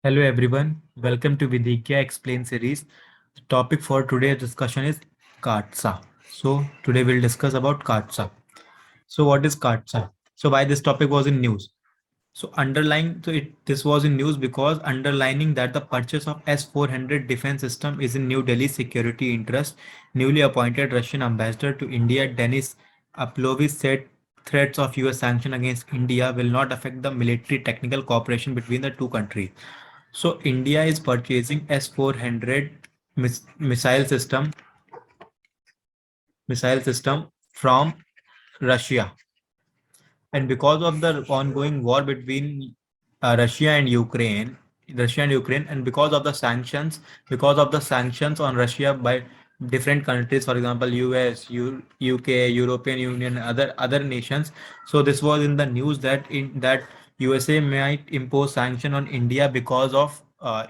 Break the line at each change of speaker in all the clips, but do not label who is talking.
Hello everyone, welcome to Vidhigya Explained Series. The topic for today's discussion is CAATSA. So today we'll discuss about CAATSA. So what is CAATSA? So why this topic was in news? This was in news because underlining that the purchase of S-400 defense system is in New Delhi's security interest. Newly appointed Russian ambassador to India, Denis Aplovis, said threats of US sanction against India will not affect the military technical cooperation between the two countries. So India is purchasing S-400 missile system from Russia, and because of the ongoing war between Russia and Ukraine, and because of the sanctions on Russia by different countries, for example, US, UK, European Union, other nations. So this was in the news that USA might impose sanction on India because of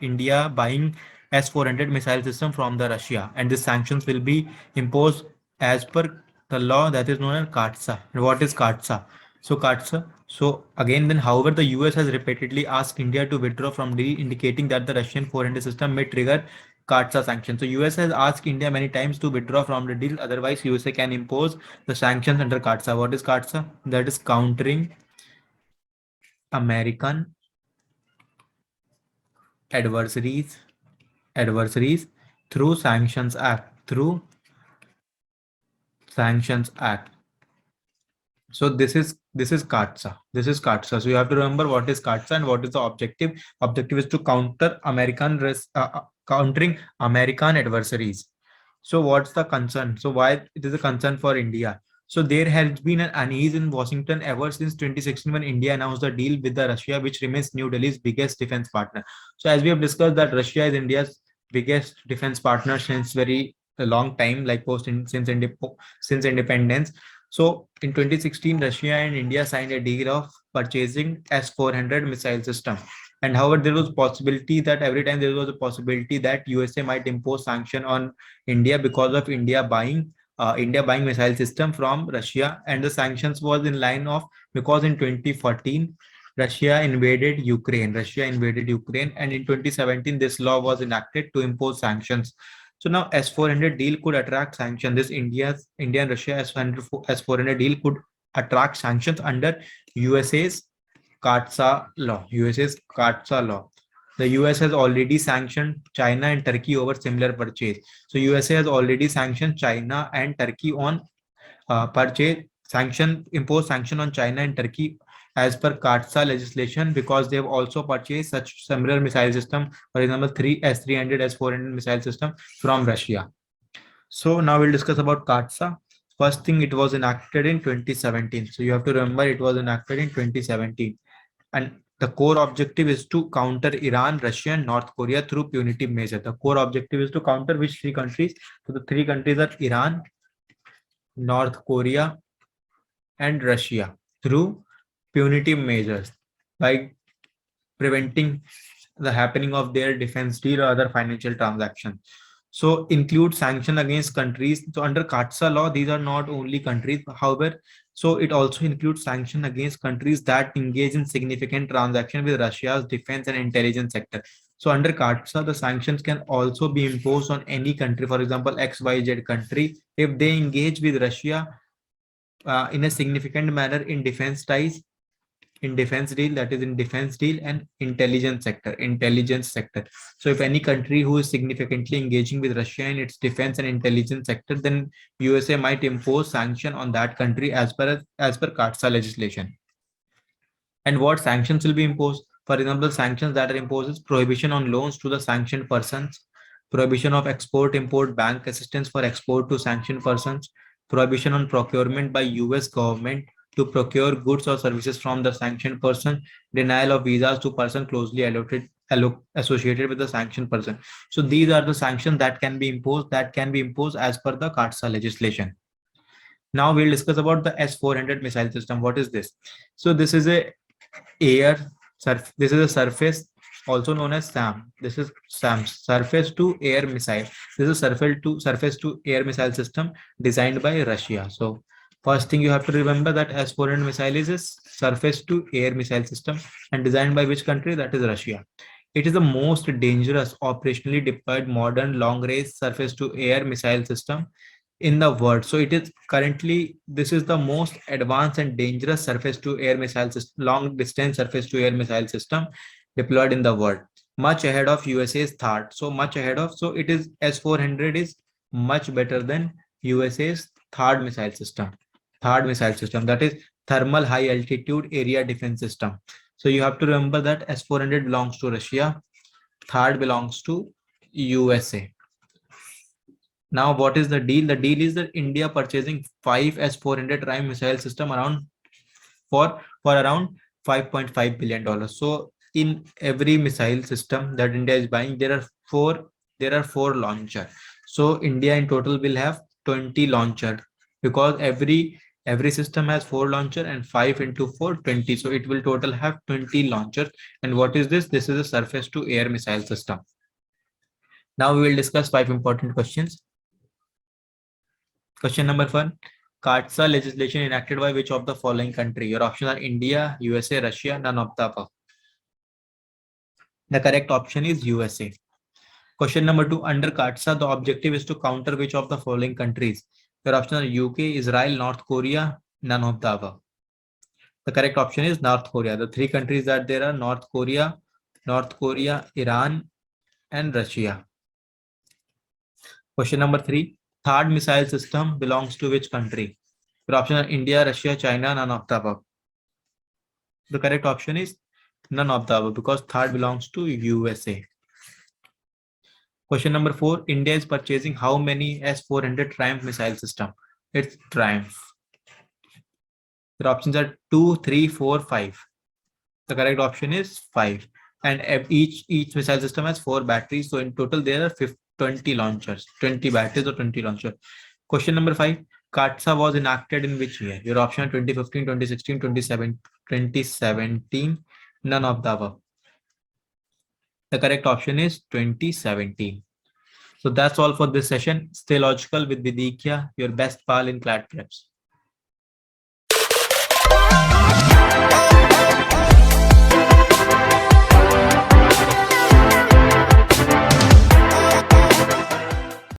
India buying S-400 missile system from the Russia, and these sanctions will be imposed as per the law that is known as CAATSA. And what is CAATSA? So CAATSA. So again, then, however, the US has repeatedly asked India to withdraw from deal, indicating that the Russian 400 system may trigger CAATSA sanctions. So US has asked India many times to withdraw from the deal. Otherwise, USA can impose the sanctions under CAATSA. What is CAATSA? That is countering American adversaries adversaries through Sanctions Act. So this is CAATSA. This is CAATSA. So you have to remember what is CAATSA and what is the objective. Objective is to countering American adversaries. So what's the concern? So why it is a concern for India? So there has been an unease in Washington ever since 2016 when India announced the deal with the Russia, which remains New Delhi's biggest defense partner. So as we have discussed that Russia is India's biggest defense partner since very a long time, like since independence. So in 2016, Russia and India signed a deal of purchasing S-400 missile system. And however, there was possibility that every time there was a possibility that USA might impose sanction on India because of India buying missile system from Russia, and the sanctions was in line of because in 2014 Russia invaded Ukraine, and in 2017 this law was enacted to impose sanctions. So now S-400 deal could attract sanctions. This India and Russia S-400 deal could attract sanctions under USA's CAATSA law. The US has already sanctioned China and Turkey over similar purchase. So USA has already sanctioned China and Turkey on impose sanction on China and Turkey as per CAATSA legislation because they have also purchased such similar missile system, for example, three S-300, S-400 missile system from Russia. So now we'll discuss about CAATSA. First thing, it was enacted in 2017. So you have to remember it was enacted in 2017. And the core objective is to counter Iran, Russia, and North Korea through punitive measures. The core objective is to counter which three countries? So the three countries are Iran, North Korea, and Russia through punitive measures by preventing the happening of their defense deal or other financial transactions. So include sanction against countries. So under CAATSA law, these are not only countries, however, so it also includes sanction against countries that engage in significant transaction with Russia's defense and intelligence sector. So under CAATSA, the sanctions can also be imposed on any country, for example, XYZ country, if they engage with Russia in a significant manner in defense ties, in defense deal, that is in defense deal and intelligence sector. So if any country who is significantly engaging with Russia in its defense and intelligence sector, then USA might impose sanction on that country as per CAATSA legislation. And what sanctions will be imposed? For example, sanctions that are imposed is prohibition on loans to the sanctioned persons, prohibition of export import bank assistance for export to sanctioned persons, prohibition on procurement by US government to procure goods or services from the sanctioned person, denial of visas to person closely associated with the sanctioned person. So these are the sanctions that can be imposed as per the CAATSA legislation. Now we'll discuss about the S-400 missile system. What is this? So this is a surface, also known as SAM. This is SAM, surface to air missile. This is surface to air missile system designed by Russia. So first thing you have to remember that S-400 missile is a surface to air missile system and designed by which country? That is Russia. It is the most dangerous operationally deployed modern long-range surface-to-air missile system in the world. So it is currently, this is the most advanced and dangerous surface-to-air missile system, long-distance surface-to-air missile system deployed in the world, much ahead of USA's THAAD. So much ahead of, so it is S-400 is much better than USA's THAAD missile system. THAAD missile system, that is Thermal High Altitude Area Defense System. So you have to remember that S-400 belongs to Russia, THAAD belongs to USA. Now, what is the deal? The deal is that India purchasing 5 S-400 Rhyme missile system around for around $5.5 billion. So in every missile system that India is buying, there are four launcher. So India in total will have 20 launcher, because every system has 4 launcher, and 5 into 4 20. So it will total have 20 launchers. And what is this? This is a surface to air missile system. Now we will discuss 5 important questions. Question number 1. CAATSA legislation enacted by which of the following country? Your options are India, USA, Russia, none of the above. The correct option is USA. Question number 2. Under CAATSA, the objective is to counter which of the following countries? Your options are UK, Israel, North Korea, none of the above. The correct option is North Korea. The 3 countries that there are North Korea, Iran, and Russia. Question number 3. THAAD missile system belongs to which country? Your option are India, Russia, China, none of the above. The correct option is none of the above, because THAAD belongs to USA. Question number 4. India is purchasing how many S-400 Triumph missile system? It's Triumph. Your options are 2, 3, 4, 5. The correct option is 5. And each missile system has 4 batteries. So in total, there are 20 launchers, 20 batteries or 20 launchers. Question number 5. CAATSA was enacted in which year? Your option are 2015, 2016, 2017, none of the above. The correct option is 2017. So that's all for this session. Stay logical with Vidhigya, your best pal in CLAT Preps.